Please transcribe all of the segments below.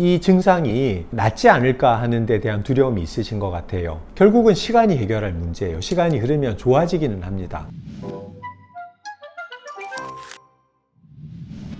이 증상이 낫지 않을까 하는 데 대한 두려움이 있으신 것 같아요. 결국은 시간이 해결할 문제예요. 시간이 흐르면 좋아지기는 합니다.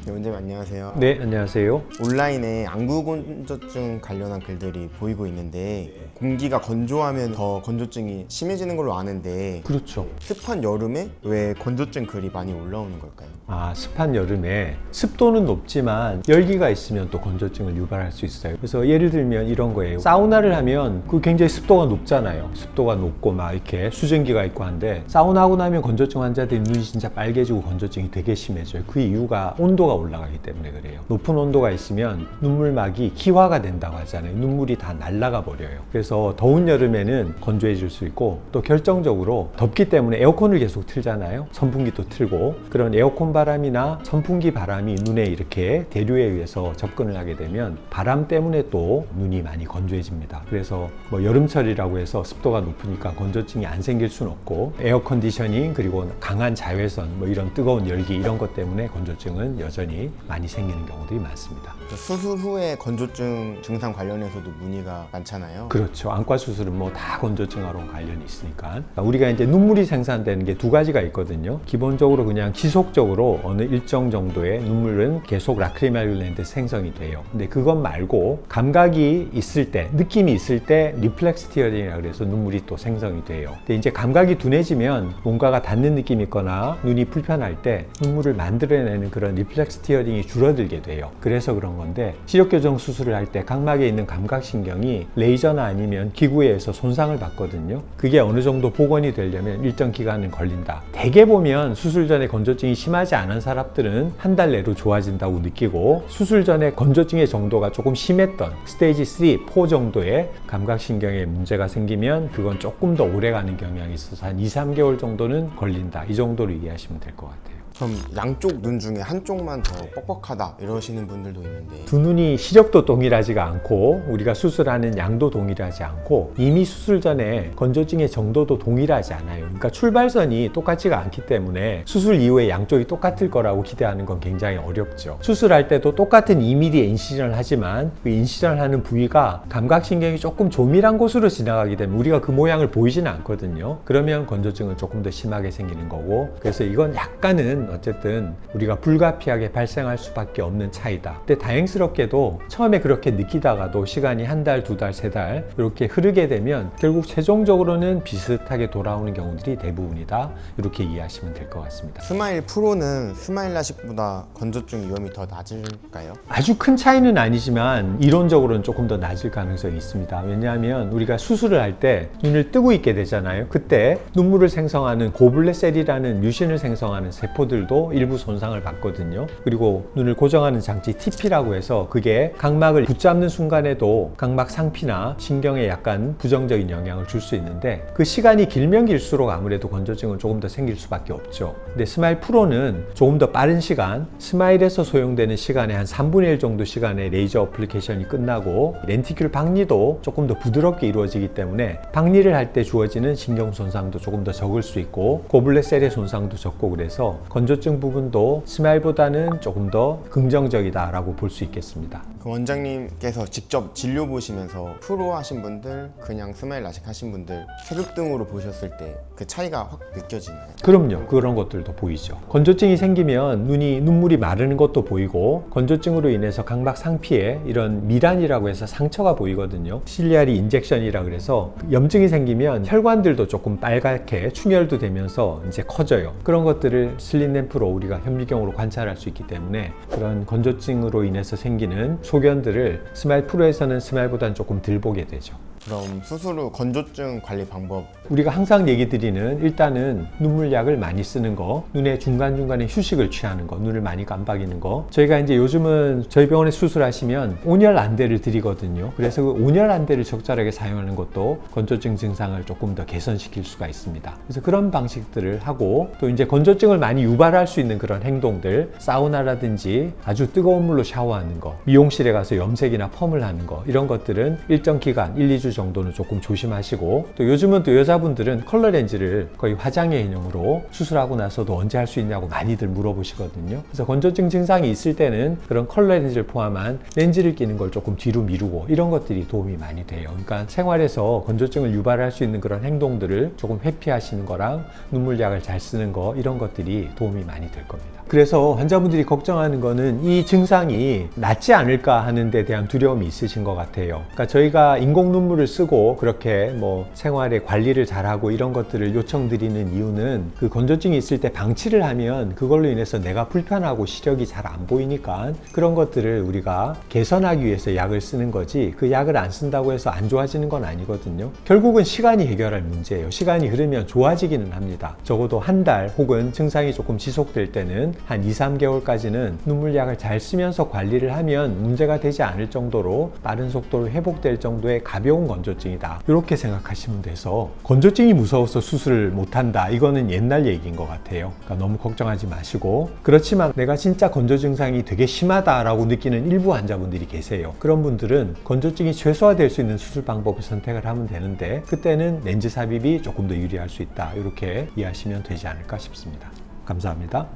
네, 원장님 안녕하세요. 네, 안녕하세요. 온라인에 안구건조증 관련한 글들이 보이고 있는데 공기가 건조하면 더 건조증이 심해지는 걸로 아는데 그렇죠. 습한 여름에 왜 건조증 글이 많이 올라오는 걸까요? 습한 여름에 습도는 높지만 열기가 있으면 또 건조증을 유발할 수 있어요. 그래서 예를 들면 이런 거예요. 사우나를 하면 그 굉장히 습도가 높잖아요. 습도가 높고 막 이렇게 수증기가 있고 한데 사우나하고 나면 건조증 환자들이 눈이 진짜 빨개지고 건조증이 되게 심해져요. 그 이유가 온도가 올라가기 때문에 그래요. 높은 온도가 있으면 눈물막이 기화가 된다고 하잖아요. 눈물이 다 날아가 버려요. 그래서 더운 여름에는 건조해질 수 있고 또 결정적으로 덥기 때문에 에어컨을 계속 틀잖아요. 선풍기도 틀고 그런 에어컨 바람이나 선풍기 바람이 눈에 이렇게 대류에 의해서 접근을 하게 되면 바람 때문에 또 눈이 많이 건조해집니다. 그래서 여름철이라고 해서 습도가 높으니까 건조증이 안 생길 수는 없고 에어 컨디셔닝 그리고 강한 자외선 이런 뜨거운 열기 이런 것 때문에 건조증은 여전히 많이 생기는 경우들이 많습니다. 수술 후에 건조증 증상 관련해서도 문의가 많잖아요. 그렇죠. 안과 수술은 다 건조증하고 관련이 있으니까. 우리가 이제 눈물이 생산되는 게 두 가지가 있거든요. 기본적으로 그냥 지속적으로 어느 일정 정도의 눈물은 계속 라크리말 글랜드 생성이 돼요. 근데 그것 말고 감각이 있을 때, 느낌이 있을 때 리플렉스 티어링이라고 해서 눈물이 또 생성이 돼요. 근데 이제 감각이 둔해지면 뭔가가 닿는 느낌이 있거나 눈이 불편할 때 눈물을 만들어내는 그런 리플렉스 티어링이 줄어들게 돼요. 그래서 그런 건데 시력교정 수술을 할 때 각막에 있는 감각신경이 레이저나 아니면 기구에 의해서 손상을 받거든요. 그게 어느 정도 복원이 되려면 일정 기간은 걸린다. 대개 보면 수술 전에 건조증이 심하지 않은 사람들은 한 달 내로 좋아진다고 느끼고 수술 전에 건조증의 정도가 조금 심했던 스테이지 3, 4 정도의 감각신경에 문제가 생기면 그건 조금 더 오래 가는 경향이 있어서 한 2, 3개월 정도는 걸린다. 이 정도로 이해하시면 될 것 같아요. 그럼 양쪽 눈 중에 한쪽만 더 뻑뻑하다 이러시는 분들도 있는데 두 눈이 시력도 동일하지가 않고 우리가 수술하는 양도 동일하지 않고 이미 수술 전에 건조증의 정도도 동일하지 않아요. 그러니까 출발선이 똑같지가 않기 때문에 수술 이후에 양쪽이 똑같을 거라고 기대하는 건 굉장히 어렵죠. 수술할 때도 똑같은 2mm의 인시전을 하지만 그 인시전을 하는 부위가 감각신경이 조금 조밀한 곳으로 지나가게 되면 우리가 그 모양을 보이지는 않거든요. 그러면 건조증은 조금 더 심하게 생기는 거고 그래서 이건 약간은 어쨌든 우리가 불가피하게 발생할 수밖에 없는 차이다. 근데 다행스럽게도 처음에 그렇게 느끼다가도 시간이 한 달, 두 달, 세 달 이렇게 흐르게 되면 결국 최종적으로는 비슷하게 돌아오는 경우들이 대부분이다. 이렇게 이해하시면 될 것 같습니다. 스마일 프로는 스마일 라식보다 건조증 위험이 더 낮을까요? 아주 큰 차이는 아니지만 이론적으로는 조금 더 낮을 가능성이 있습니다. 왜냐하면 우리가 수술을 할 때 눈을 뜨고 있게 되잖아요. 그때 눈물을 생성하는 고블레셀이라는 뮤신을 생성하는 세포들도 일부 손상을 받거든요. 그리고 눈을 고정하는 장치 TP라고 해서 그게 각막을 붙잡는 순간에도 각막 상피나 신경에 약간 부정적인 영향을 줄 수 있는데 그 시간이 길면 길수록 아무래도 건조증은 조금 더 생길 수밖에 없죠. 근데 스마일 프로는 조금 더 빠른 시간, 스마일에서 소용되는 시간의 한 3분의 1 정도 시간에 레이저 어플리케이션이 끝나고 렌티큘 박리도 조금 더 부드럽게 이루어지기 때문에 박리를 할 때 주어지는 신경 손상도 조금 더 적을 수 있고 고블렛 셀의 손상도 적고 그래서 건조증 부분도 스마일보다는 조금 더 긍정적이다라고 볼 수 있겠습니다. 그 원장님께서 직접 진료 보시면서 프로 하신 분들, 그냥 스마일 라식 하신 분들 체급 등으로 보셨을 때 그 차이가 확 느껴지나요? 그럼요. 그런 것들도 보이죠. 건조증이 생기면 눈물이 마르는 것도 보이고 건조증으로 인해서 각막 상피에 이런 미란이라고 해서 상처가 보이거든요. 실리아리 인젝션이라 그래서 염증이 생기면 혈관들도 조금 빨갛게 충혈도 되면서 이제 커져요. 그런 것들을 슬린 램프로 우리가 현미경으로 관찰할 수 있기 때문에 그런 건조증으로 인해서 생기는 소견들을 스마일 프로에서는 스마일보다는 조금 덜 보게 되죠. 그럼 수술 후 건조증 관리 방법 우리가 항상 얘기 드리는 일단은 눈물약을 많이 쓰는 거, 눈에 중간중간에 휴식을 취하는 거, 눈을 많이 깜빡이는 거. 저희가 이제 요즘은 저희 병원에 수술하시면 온열 안대를 드리거든요. 그래서 그 온열 안대를 적절하게 사용하는 것도 건조증 증상을 조금 더 개선시킬 수가 있습니다. 그래서 그런 방식들을 하고 또 이제 건조증을 많이 유발할 수 있는 그런 행동들, 사우나라든지 아주 뜨거운 물로 샤워하는 거, 미용실에 가서 염색이나 펌을 하는 거 이런 것들은 일정 기간 1, 2주 수술 정도는 조금 조심하시고, 또 요즘은 또 여자분들은 컬러 렌즈를 거의 화장의 개념으로 수술하고 나서도 언제 할 수 있냐고 많이들 물어보시거든요. 그래서 건조증 증상이 있을 때는 그런 컬러 렌즈를 포함한 렌즈를 끼는 걸 조금 뒤로 미루고 이런 것들이 도움이 많이 돼요. 그러니까 생활에서 건조증을 유발할 수 있는 그런 행동들을 조금 회피하시는 거랑 눈물약을 잘 쓰는 거, 이런 것들이 도움이 많이 될 겁니다. 그래서 환자분들이 걱정하는 거는 이 증상이 낫지 않을까 하는 데 대한 두려움이 있으신 것 같아요. 그러니까 저희가 인공 눈물을 쓰고 그렇게 생활에 관리를 잘하고 이런 것들을 요청드리는 이유는 그 건조증이 있을 때 방치를 하면 그걸로 인해서 내가 불편하고 시력이 잘 안 보이니까 그런 것들을 우리가 개선하기 위해서 약을 쓰는 거지, 그 약을 안 쓴다고 해서 안 좋아지는 건 아니거든요. 결국은 시간이 해결할 문제예요. 시간이 흐르면 좋아지기는 합니다. 적어도 한 달 혹은 증상이 조금 지속될 때는 한 2-3개월까지는 눈물약을 잘 쓰면서 관리를 하면 문제가 되지 않을 정도로 빠른 속도로 회복될 정도의 가벼운 건조증이다, 이렇게 생각하시면 돼서 건조증이 무서워서 수술을 못한다, 이거는 옛날 얘기인 것 같아요. 그러니까 너무 걱정하지 마시고, 그렇지만 내가 진짜 건조 증상이 되게 심하다라고 느끼는 일부 환자분들이 계세요. 그런 분들은 건조증이 최소화될 수 있는 수술 방법을 선택을 하면 되는데, 그때는 렌즈 삽입이 조금 더 유리할 수 있다, 이렇게 이해하시면 되지 않을까 싶습니다. 감사합니다.